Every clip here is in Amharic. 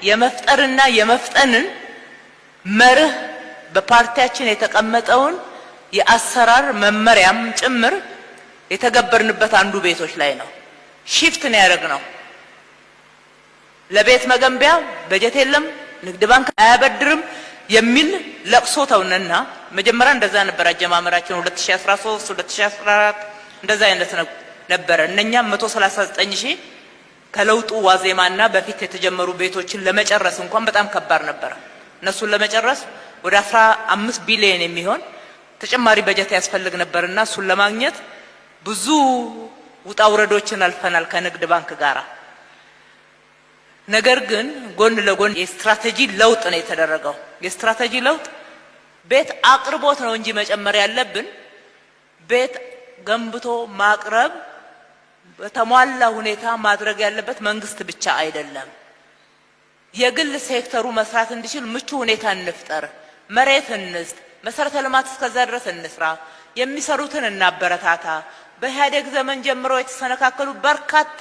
የመፍጠርና የመፍጠንን መርህ በፓርቲያችን የተቀመጠውን የአሰራር መመሪያም ጭምር የተገበርንበት አንዱ ቤቶች ላይ ነው። ሺፍት ነው ያደረግነው። ለቤት መገንቢያ በጀት የለም፣ ንግድ ባንክ አያበድርም የሚል ለቅሶ ተውነና መጀመሪያ እንደዛ ነበር አጀማመራችን 2013 2014 እንደዛ አይነት ነበር። እነኛም 139,000 ከለውጡ ዋዜማና በፊት የተጀመሩ ቤቶችን ለመጨረስ እንኳን በጣም ከባድ ነበር። እነሱን ለመጨረስ ወደ 15 ቢሊዮን የሚሆን ተጨማሪ በጀት ያስፈልግ ነበርና እሱን ለማግኘት ብዙ ውጣ ውረዶችን አልፈናል ከንግድ ባንክ ጋራ። ነገር ግን ጎን ለጎን የስትራቴጂ ለውጥ ነው የተደረገው። የስትራቴጂ ለውጥ ቤት አቅርቦት ነው እንጂ መጨመር ያለብን ቤት ገንብቶ ማቅረብ በተሟላ ሁኔታ ማድረግ ያለበት መንግስት ብቻ አይደለም። የግል ሴክተሩ መስራት እንዲችል ምቹ ሁኔታ እንፍጠር፣ መሬት እንስጥ፣ መሰረተ ልማት እስከዛ ድረስ እንስራ፣ የሚሰሩትን እናበረታታ። በኢህአዴግ ዘመን ጀምሮ የተሰነካከሉ በርካታ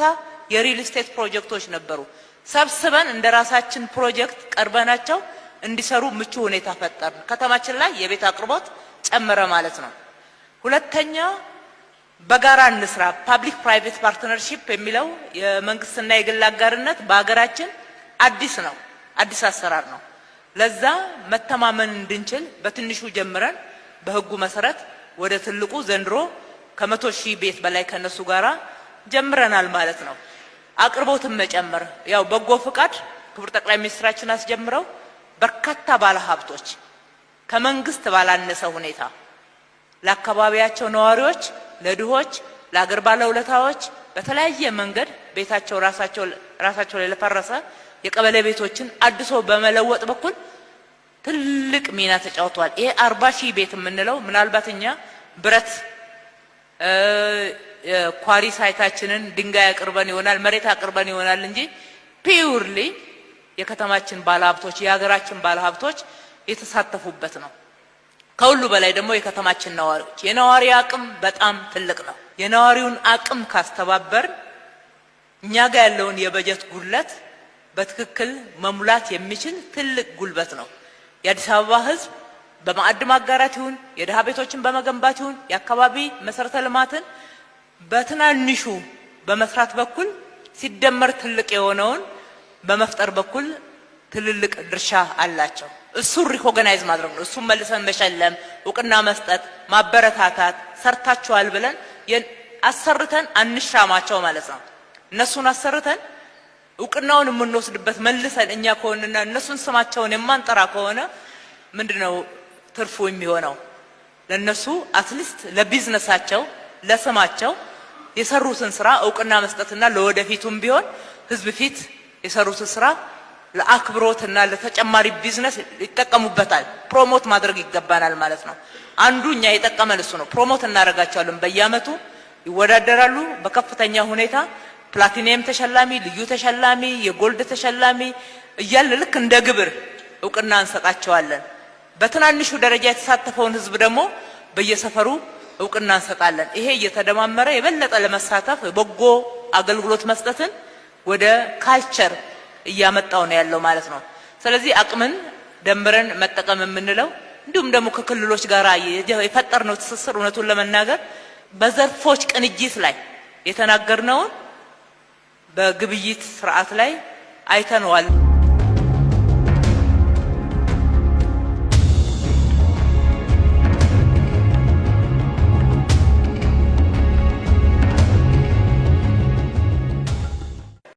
የሪል ስቴት ፕሮጀክቶች ነበሩ። ሰብስበን እንደራሳችን ፕሮጀክት ቀርበናቸው እንዲሰሩ ምቹ ሁኔታ ፈጠር። ከተማችን ላይ የቤት አቅርቦት ጨመረ ማለት ነው። ሁለተኛ በጋራ እንስራ። ፓብሊክ ፕራይቬት ፓርትነርሺፕ የሚለው የመንግስትና የግል አጋርነት በአገራችን አዲስ ነው፣ አዲስ አሰራር ነው። ለዛ መተማመን እንድንችል በትንሹ ጀምረን በህጉ መሰረት ወደ ትልቁ ዘንድሮ ከ100,000 ቤት በላይ ከነሱ ጋራ ጀምረናል ማለት ነው። አቅርቦትን መጨመር ያው በጎ ፍቃድ ክቡር ጠቅላይ ሚኒስትራችን አስጀምረው በርካታ ባለሀብቶች ከመንግስት ባላነሰ ሁኔታ ለአካባቢያቸው ነዋሪዎች፣ ለድሆች፣ ለአገር ባለውለታዎች በተለያየ መንገድ ቤታቸው ራሳቸው ላይ ለፈረሰ የቀበሌ ቤቶችን አድሶ በመለወጥ በኩል ትልቅ ሚና ተጫውተዋል። ይሄ 40,000 ቤት የምንለው ምናልባት እኛ ብረት ኳሪ ሳይታችንን ድንጋይ አቅርበን ይሆናል፣ መሬት አቅርበን ይሆናል እንጂ ፒውርሊ የከተማችን ባለሀብቶች የሀገራችን ባለሀብቶች የተሳተፉበት ነው። ከሁሉ በላይ ደግሞ የከተማችን ነዋሪዎች የነዋሪ አቅም በጣም ትልቅ ነው። የነዋሪውን አቅም ካስተባበር እኛ ጋር ያለውን የበጀት ጉድለት በትክክል መሙላት የሚችል ትልቅ ጉልበት ነው። የአዲስ አበባ ህዝብ በማዕድ ማጋራት ይሁን የድሃ ቤቶችን በመገንባት ይሁን የአካባቢ መሰረተ ልማትን በትናንሹ በመስራት በኩል ሲደመር ትልቅ የሆነውን በመፍጠር በኩል ትልልቅ ድርሻ አላቸው። እሱን ሪኮግናይዝ ማድረግ ነው። እሱን መልሰን መሸለም፣ እውቅና መስጠት፣ ማበረታታት፣ ሰርታችኋል ብለን አሰርተን አንሻማቸው ማለት ነው። እነሱን አሰርተን እውቅናውን የምንወስድበት መልሰን እኛ ከሆነና እነሱን ስማቸውን የማንጠራ ከሆነ ምንድነው ትርፉ የሚሆነው? ለነሱ አትሊስት ለቢዝነሳቸው ለስማቸው የሰሩትን ስራ እውቅና መስጠትና ለወደፊቱም ቢሆን ህዝብ ፊት የሰሩትን ስራ ለአክብሮትና ለተጨማሪ ቢዝነስ ይጠቀሙበታል። ፕሮሞት ማድረግ ይገባናል ማለት ነው። አንዱ እኛ የጠቀመን እሱ ነው። ፕሮሞት እናደርጋቸዋለን። በየአመቱ ይወዳደራሉ በከፍተኛ ሁኔታ ፕላቲኒየም ተሸላሚ፣ ልዩ ተሸላሚ፣ የጎልድ ተሸላሚ እያለ ልክ እንደ ግብር እውቅና እንሰጣቸዋለን። በትናንሹ ደረጃ የተሳተፈውን ህዝብ ደግሞ በየሰፈሩ እውቅና እንሰጣለን። ይሄ እየተደማመረ የበለጠ ለመሳተፍ በጎ አገልግሎት መስጠትን ወደ ካልቸር እያመጣው ነው ያለው ማለት ነው። ስለዚህ አቅምን ደምረን መጠቀም የምንለው እንዲሁም ደግሞ ከክልሎች ጋር የፈጠርነው ትስስር እውነቱን ለመናገር በዘርፎች ቅንጅት ላይ የተናገርነውን በግብይት ስርዓት ላይ አይተነዋል።